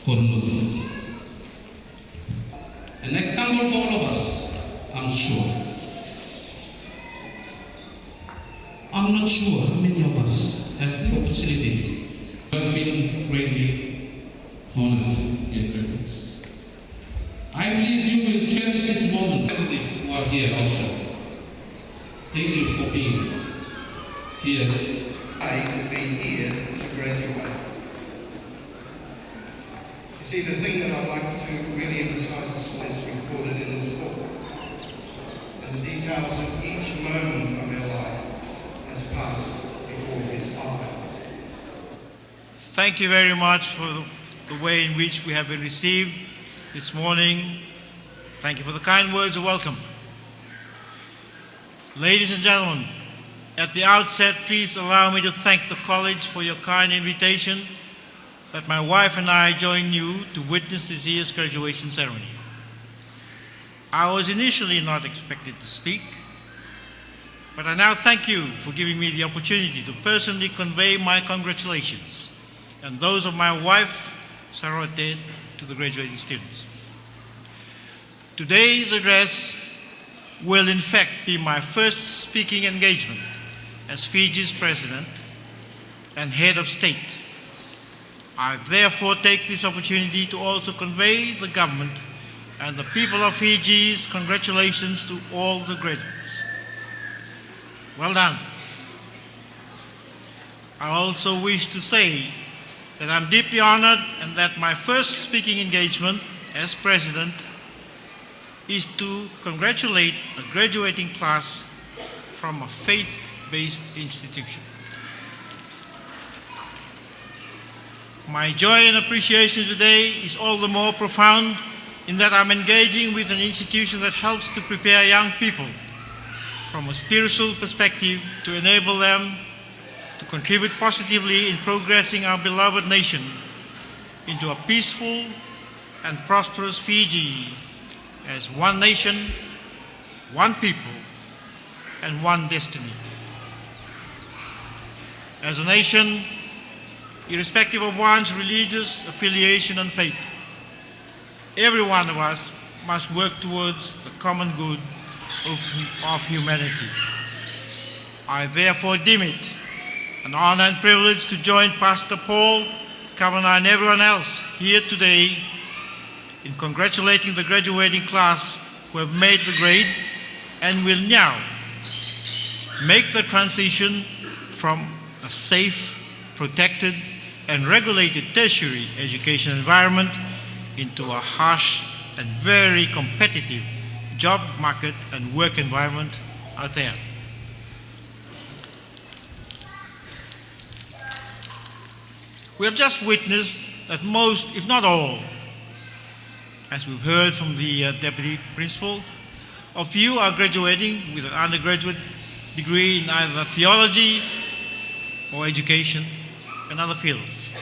Konrote. An example for all of us, I'm sure. I'm not sure how many of us have the opportunity. I've been greatly honored and privileged. I believe you will cherish this moment who are here also. Thank you for being here. To be here to graduate. You see, the thing that I'd like to really emphasise this morning is recorded in his book, and the details of each moment of our life has passed before his eyes. Thank you very much for the way in which we have been received this morning. Thank you for the kind words of welcome. Ladies and gentlemen, at the outset, please allow me to thank the college for your kind invitation that my wife and I join you to witness this year's graduation ceremony. I was initially not expected to speak, but I now thank you for giving me the opportunity to personally convey my congratulations and those of my wife, Sabeto, to the graduating students. Today's address will in fact be my first speaking engagement as Fiji's President and Head of State. I therefore take this opportunity to also convey the government and the people of Fiji's congratulations to all the graduates. Well done. I also wish to say that I'm deeply honored and that my first speaking engagement as President is to congratulate a graduating class from a faith-based institution. My joy and appreciation today is all the more profound in that I'm engaging with an institution that helps to prepare young people from a spiritual perspective to enable them to contribute positively in progressing our beloved nation into a peaceful and prosperous Fiji as one nation, one people, and one destiny. As a nation, irrespective of one's religious affiliation and faith, every one of us must work towards the common good of humanity. I therefore deem it an honor and privilege to join Pastor Paul, Governor, and everyone else here today in congratulating the graduating class who have made the grade and will now make the transition from a safe, protected, and regulated tertiary education environment into a harsh and very competitive job market and work environment out there. We have just witnessed that most, if not all, as we've heard from the Deputy Principal, of you are graduating with an undergraduate degree in either theology or education and other fields.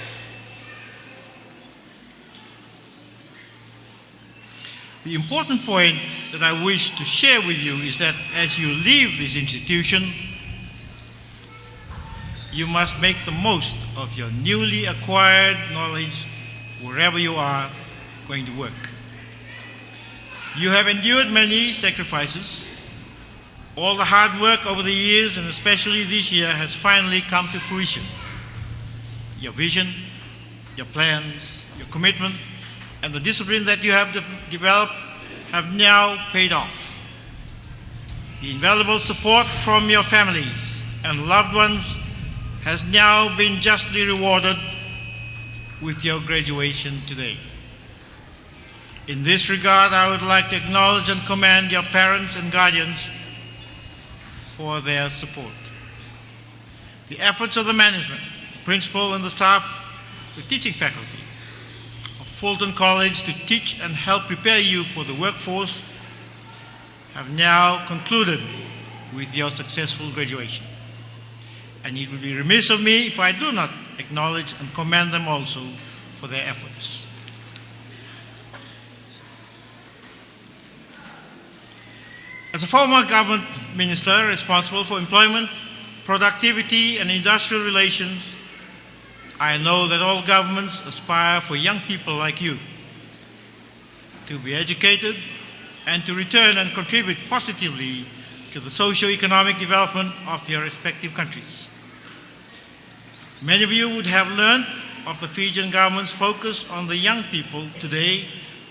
The important point that I wish to share with you is that as you leave this institution, you must make the most of your newly acquired knowledge wherever you are going to work. You have endured many sacrifices. All the hard work over the years, and especially this year, has finally come to fruition. Your vision, your plans, your commitment, and the discipline that you have developed have now paid off. The invaluable support from your families and loved ones has now been justly rewarded with your graduation today. In this regard, I would like to acknowledge and commend your parents and guardians for their support. The efforts of the management, the principal, and the staff, the teaching faculty of Fulton College to teach and help prepare you for the workforce have now concluded with your successful graduation. And it would be remiss of me if I do not acknowledge and commend them also for their efforts. As a former government minister responsible for employment, productivity, and industrial relations, I know that all governments aspire for young people like you to be educated and to return and contribute positively to the socio-economic development of your respective countries. Many of you would have learned of the Fijian government's focus on the young people today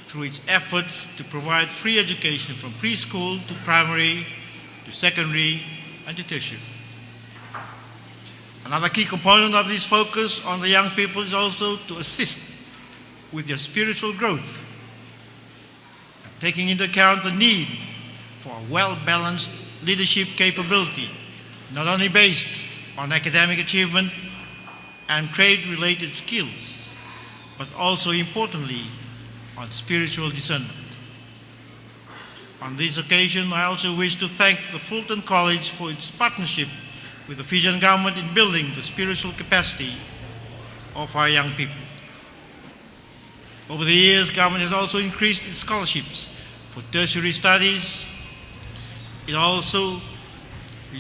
through its efforts to provide free education from preschool to primary to secondary and to tertiary. Another key component of this focus on the young people is also to assist with your spiritual growth, taking into account the need for a well-balanced leadership capability, not only based on academic achievement and trade-related skills, but also importantly on spiritual discernment. On this occasion, I also wish to thank the Fulton College for its partnership with the Fijian government in building the spiritual capacity of our young people. Over the years, government has also increased its scholarships for tertiary studies. It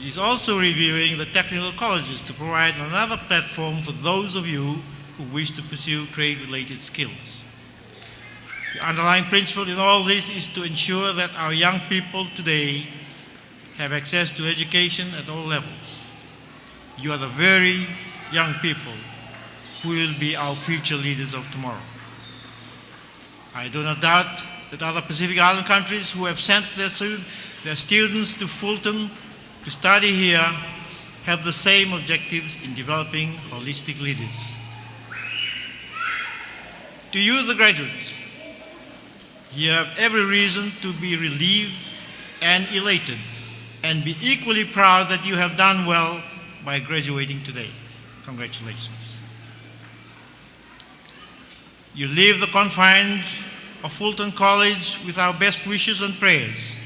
is also reviewing the technical colleges to provide another platform for those of you who wish to pursue trade-related skills. The underlying principle in all this is to ensure that our young people today have access to education at all levels. You are the very young people who will be our future leaders of tomorrow. I do not doubt that other Pacific Island countries who have sent their students to Fulton to study here have the same objectives in developing holistic leaders. To you, the graduates, you have every reason to be relieved and elated and be equally proud that you have done well by graduating today. Congratulations. You leave the confines of Fulton College with our best wishes and prayers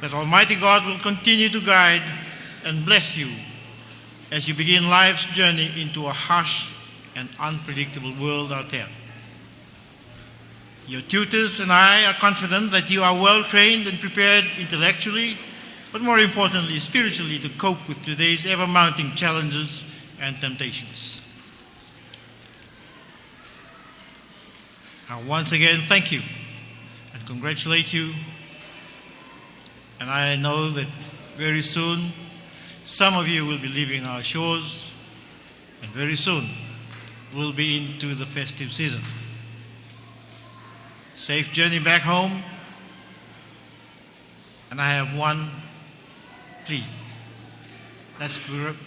that Almighty God will continue to guide and bless you as you begin life's journey into a harsh and unpredictable world out there. Your tutors and I are confident that you are well trained and prepared intellectually, but more importantly, spiritually, to cope with today's ever-mounting challenges and temptations. I once again thank you and congratulate you. And I know that very soon some of you will be leaving our shores, and very soon we'll be into the festive season. Safe journey back home. And I have one plea. Let's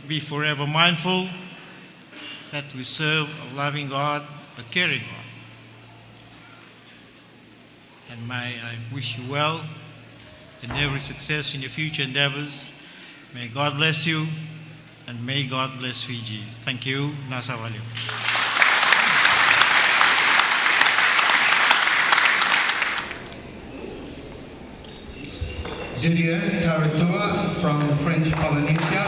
be forever mindful that we serve a loving God, a caring God. And may I wish you well and every success in your future endeavors. May God bless you, and may God bless Fiji. Thank you. Nasa valeu. Didier Taratua from French Polynesia.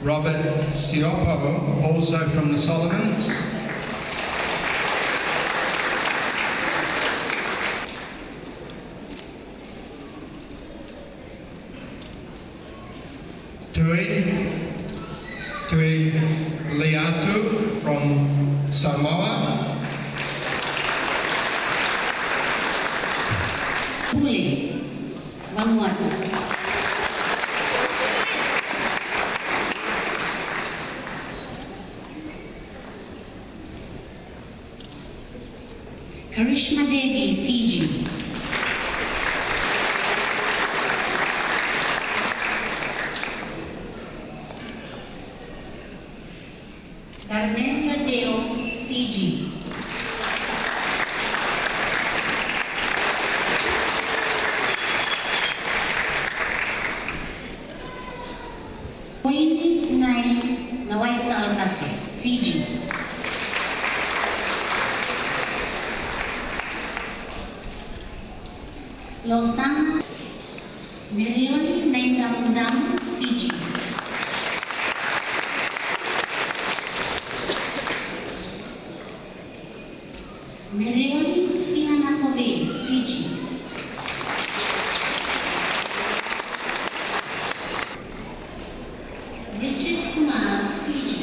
Robert Siopo, also from the Solomons. Tui Liatu from Samoa. Pule, Vanuatu. Karishma Devi, Fiji. Dharmendra Deo, Fiji. Koini Nai Nawaisalake, Fiji. Losana Merioni Naindamundam, Fiji. Merioni Sinanakove, Fiji. Richard Kumar, Fiji.